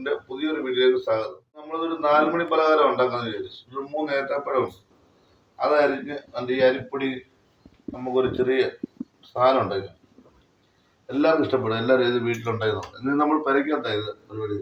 ബ്ലോഗിന്റെ പുതിയൊരു വീഡിയോയിലേക്ക് സ്വാഗതം. നമ്മളൊരു 4 മണി പലഹാരം ഉണ്ടാക്കാന്ന് വിചാരിച്ചു. ഒരു 3 ഏത്തപ്പഴമുണ്ട്, അതരിഞ്ഞ് അതിൻ്റെ ഈ അരിപ്പൊടി നമുക്കൊരു ചെറിയ സാധനം ഉണ്ടാക്കി എല്ലാവർക്കും ഇഷ്ടപ്പെടും. എല്ലാവരും ഇത് വീട്ടിലുണ്ടായിരുന്നു. ഇന്ന് നമ്മൾ പരിക്കാത്തായത് പരിപാടി.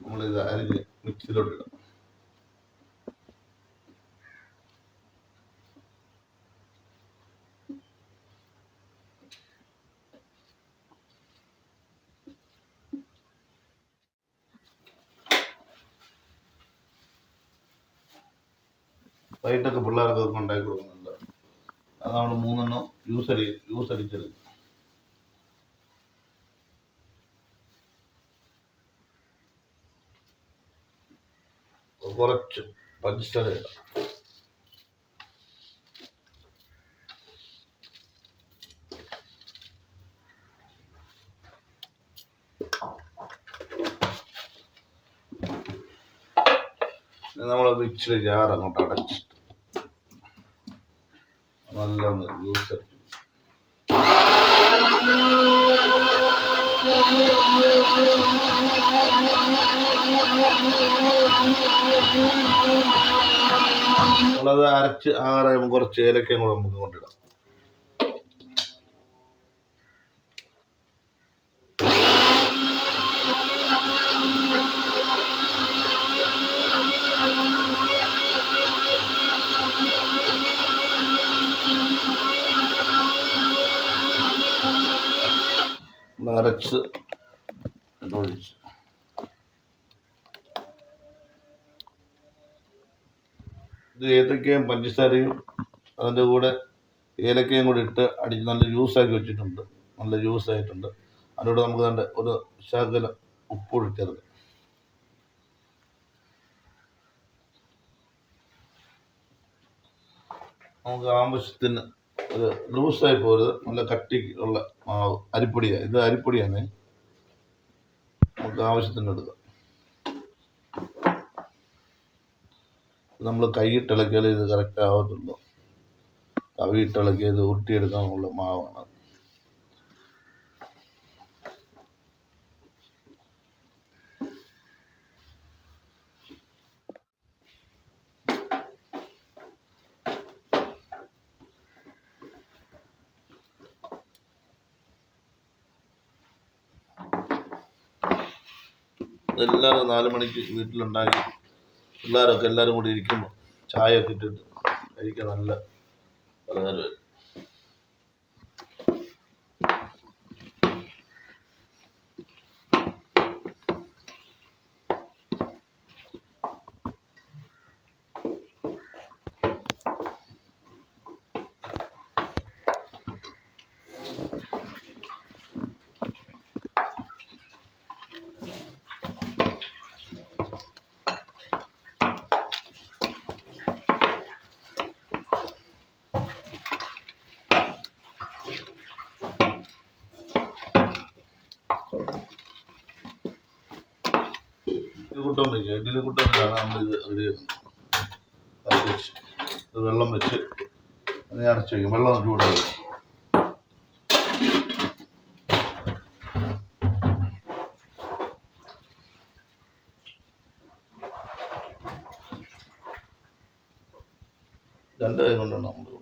നമ്മളിത് അരിഞ്ഞ് മിക്സിയിലോട്ട് ഇടാം. വൈകിട്ടൊക്കെ പിള്ളേർക്കൊക്കെ ഉണ്ടാക്കി കൊടുക്കുന്നുണ്ട്. അത് നമ്മൾ 3 ജ്യൂസ് അടിച്ചെടുക്കും. കുറച്ച് പഞ്ചസാര ഇടാം. നമ്മൾ മിക്സിയുടെ ജാർ അങ്ങോട്ട് അടച്ചിട്ട് നല്ലൊന്ന് ജ്യൂസ് അടിച്ചു. നമ്മളത് അരച്ച് ആറായും കുറച്ച് ഏലക്കയും കൂടെ നമുക്ക് കൊണ്ടിടാം. അരച്ച് ഒഴിച്ച് ഇത് ഏത്തക്കയും പഞ്ചസാരയും അതിൻ്റെ കൂടെ ഏലക്കയും കൂടി ഇട്ട് അടിച്ച് നല്ല ജ്യൂസാക്കി വെച്ചിട്ടുണ്ട്. നല്ല ജ്യൂസായിട്ടുണ്ട്. അതിലൂടെ നമുക്ക് നല്ല ഒരു ശകലം ഉപ്പ് ചേർക്കാം. നമുക്ക് ആവശ്യത്തിന് ഒരു ലൂസായി പോരുത്, നല്ല കട്ടിയുള്ള മാവ് അരിപ്പൊടിയാണ്. ഇത് അരിപ്പൊടിയാണ്. നമുക്ക് ആവശ്യത്തിന് എടുക്കാം. നമ്മൾ കൈയിട്ടിളക്കിയാൽ ഇത് കറക്റ്റ് ആവത്തുള്ളൂ. കൈയിട്ടിളക്കി ഇത് ഉരുട്ടിയെടുക്കാനുള്ള മാവാണ്. എല്ലാവരും 4 മണിക്ക് വീട്ടിലുണ്ടാക്കി പിള്ളേരൊക്കെ എല്ലാവരും കൂടി ഇരിക്കുമ്പോൾ ചായ ഒക്കെ ഇട്ടിട്ട് കഴിക്കാൻ നല്ല പലഹാരം. ഇഡ്ഡലി കുട്ടോണ്ടാണ് നമ്മളിത് റെഡി ചെയ്യുന്നത്. വെള്ളം വെച്ച് അതിനെ അടച്ചു വയ്ക്കും. വെള്ളം ചൂടായി രണ്ട് കൈ കൊണ്ടാണ് നമ്മൾ കൊണ്ടുവന്നത്.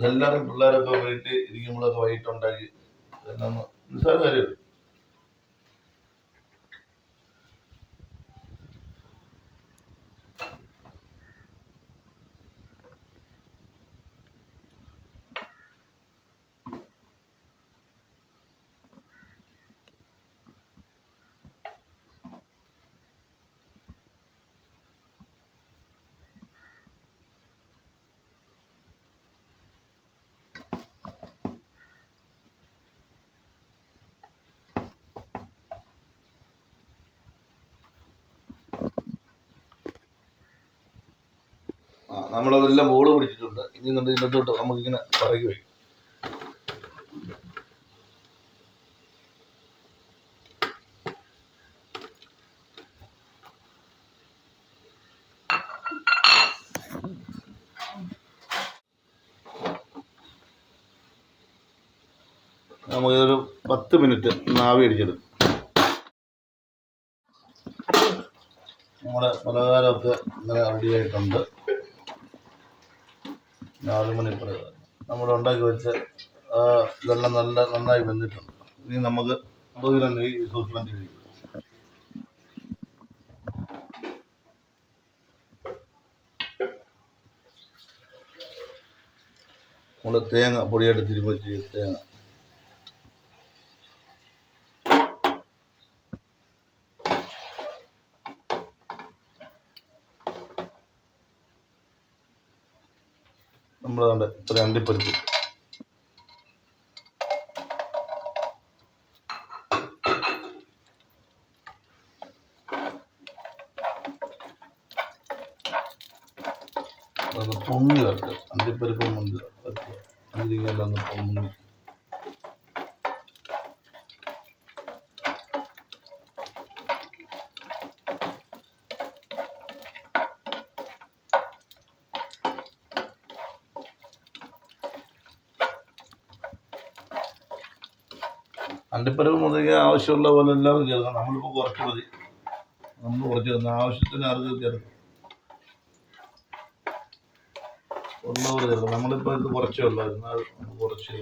ഇതെല്ലാവരും പിള്ളേരൊക്കെ വീട്ടിൽ ഇരിക്കുമ്പോഴൊക്കെ വൈകിട്ടുണ്ടാക്കി നിസ്സാര കാര്യമില്ല. നമ്മളതെല്ലാം ബോള് പിടിച്ചിട്ടുണ്ട്. ഇനി ഇതിനകത്തോട്ട് നമുക്കിങ്ങനെ പറക്കി വയ്ക്കും. നമുക്കൊരു 10 മിനിറ്റ് ആവി അടിച്ചെടുക്കും. നമ്മുടെ പലഹാരമൊക്കെ ഇങ്ങനെ റെഡിയായിട്ടുണ്ട്. 4 മണി പലഹാരം നമ്മൾ ഉണ്ടാക്കി വെച്ച് ഇതെല്ലാം നന്നായി വെന്തിട്ടുണ്ട്. ഇനി നമുക്ക് ഈ സൂക്ഷിച്ചു കഴിക്കും. നമ്മൾ തേങ്ങ പൊടിയായിട്ട് തിരുമ്പി തേങ്ങ നമ്മൾ ഇത്ര അണ്ടിപ്പരിപ്പ് അത് പൊങ്ങി വരട്ടെ. അണ്ടിപ്പരിപ്പ് അണ്ടിരിക്കെല്ലാം ഒന്ന് പൊങ്ങി. അണ്ടിപ്പരിപ്പ് മുതൽ ആവശ്യമുള്ള പോലെ എല്ലാം ചേർക്കണം. നമ്മളിപ്പോൾ കുറച്ച് മതി. നമ്മൾ കുറച്ച് ആവശ്യത്തിന് അറിവ് ചേർക്കും. ഒന്നൂറ് ചേർക്കും. നമ്മളിപ്പോൾ ഇത് കുറച്ചേ ഉള്ളായിരുന്നു. അത് കുറച്ച്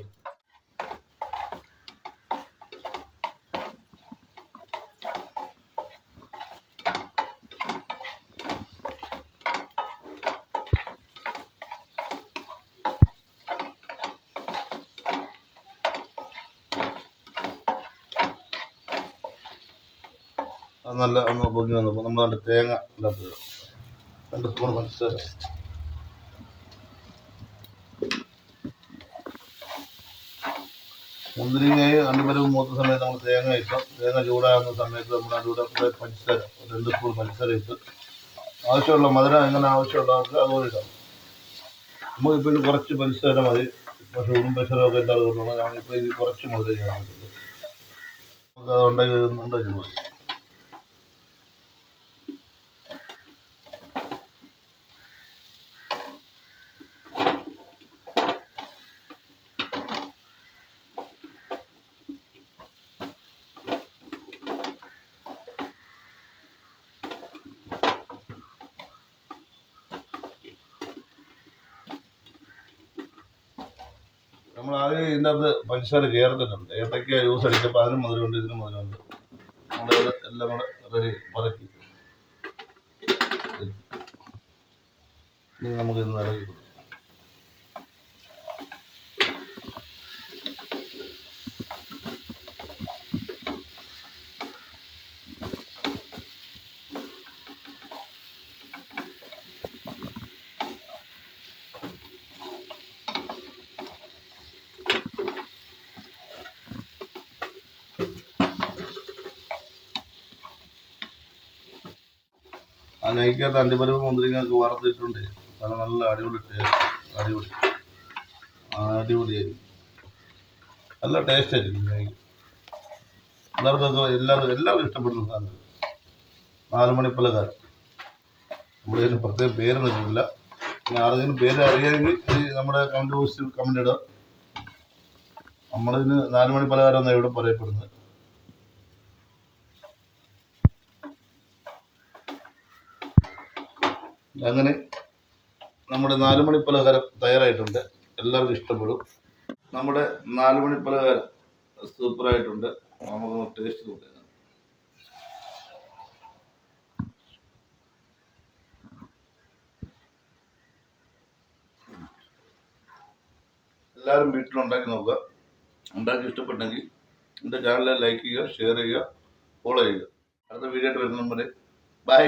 നല്ല ഒന്ന് പൊങ്ങി വന്നപ്പോൾ നമ്മൾ അതിൻ്റെ തേങ്ങ ഇല്ലാത്ത 2 സ്പൂൺ പഞ്ചസാര, മുന്തിരിങ്ങയും അണ്ടിപ്പരിപ്പും മൂത്ത സമയത്ത് നമ്മൾ തേങ്ങ ഇട്ടു. തേങ്ങ ചൂടാകുന്ന സമയത്ത് നമ്മൾ അതിലൂടെ കൂടെ പഞ്ചസാര 2 സ്പൂൺ പഞ്ചസാര ഇട്ട് ആവശ്യമുള്ള മധുരം എങ്ങനെ ആവശ്യമുള്ളവർക്ക് അതുപോലെ ഇടാം. നമുക്കിപ്പോൾ ഇത് കുറച്ച് പഞ്ചസാര മതി. പക്ഷേ ഷുഗറും പ്രഷറൊക്കെ എല്ലാവരും കൊണ്ടുപോകണം. ഞാനിപ്പോൾ ഇത് കുറച്ച് മധുരം ചെയ്യാറുണ്ട്. നമുക്ക് അത് ഉണ്ടാക്കി മതി. നമ്മൾ ആദ്യം ഇതിൻ്റെ അകത്ത് പഞ്ചസാര ചേർത്തിട്ടുണ്ട്. ഏത്തക്ക ജ്യൂസ് അടിച്ചപ്പോൾ അതിനും മധുരമുണ്ട്, ഇതിനും മധുരമുണ്ട്. നമ്മളത് എല്ലാം കൂടെ റെഡി പറക്കി ഇനി നമുക്ക് ഇന്ന് ഇറങ്ങി കൊടുക്കാം. ആ നെയ്ക്കകത്ത് അണ്ടിപ്പരിപ്പ് മുന്തിരിങ്ങയൊക്കെ വറുത്തിട്ടുണ്ട്. അത് നല്ല അടിപൊളി ടേസ്റ്റ്. അടിപൊളിയായിരിക്കും. നല്ല ടേസ്റ്റ് ആയിരിക്കും നെയ്യ്. എല്ലാവർക്കും ഇഷ്ടപ്പെടുന്ന സാധനം 4 മണി പലഹാരം. നമ്മളിതിന് പ്രത്യേകം പേര് നിൽക്കില്ല. പിന്നെ ആരെങ്കിലും പേര് അറിയാമെങ്കിൽ നമ്മുടെ കമൻറ്റ് ബോക്സിൽ കമൻറ്റ് ഇടുക. നമ്മളിതിന് 4 മണി പലഹാരം എന്നാണ് ഇവിടെ പറയപ്പെടുന്നത്. അങ്ങനെ നമ്മുടെ 4 മണി പലഹാരം തയ്യാറായിട്ടുണ്ട്. എല്ലാവർക്കും ഇഷ്ടപ്പെടും. നമ്മുടെ 4 മണി പലഹാരം സൂപ്പറായിട്ടുണ്ട്. നമുക്ക് ടേസ്റ്റ് നോക്കാം. എല്ലാവരും വീട്ടിലുണ്ടാക്കി നോക്കുക. ഉണ്ടാക്കി ഇഷ്ടപ്പെട്ടെങ്കിൽ എൻ്റെ ചാനൽ ലൈക്ക് ചെയ്യുക, ഷെയർ ചെയ്യുക, ഫോളോ ചെയ്യുക. അടുത്ത വീഡിയോ ആയിട്ട് വരുന്ന നമ്മുടെ ബൈ.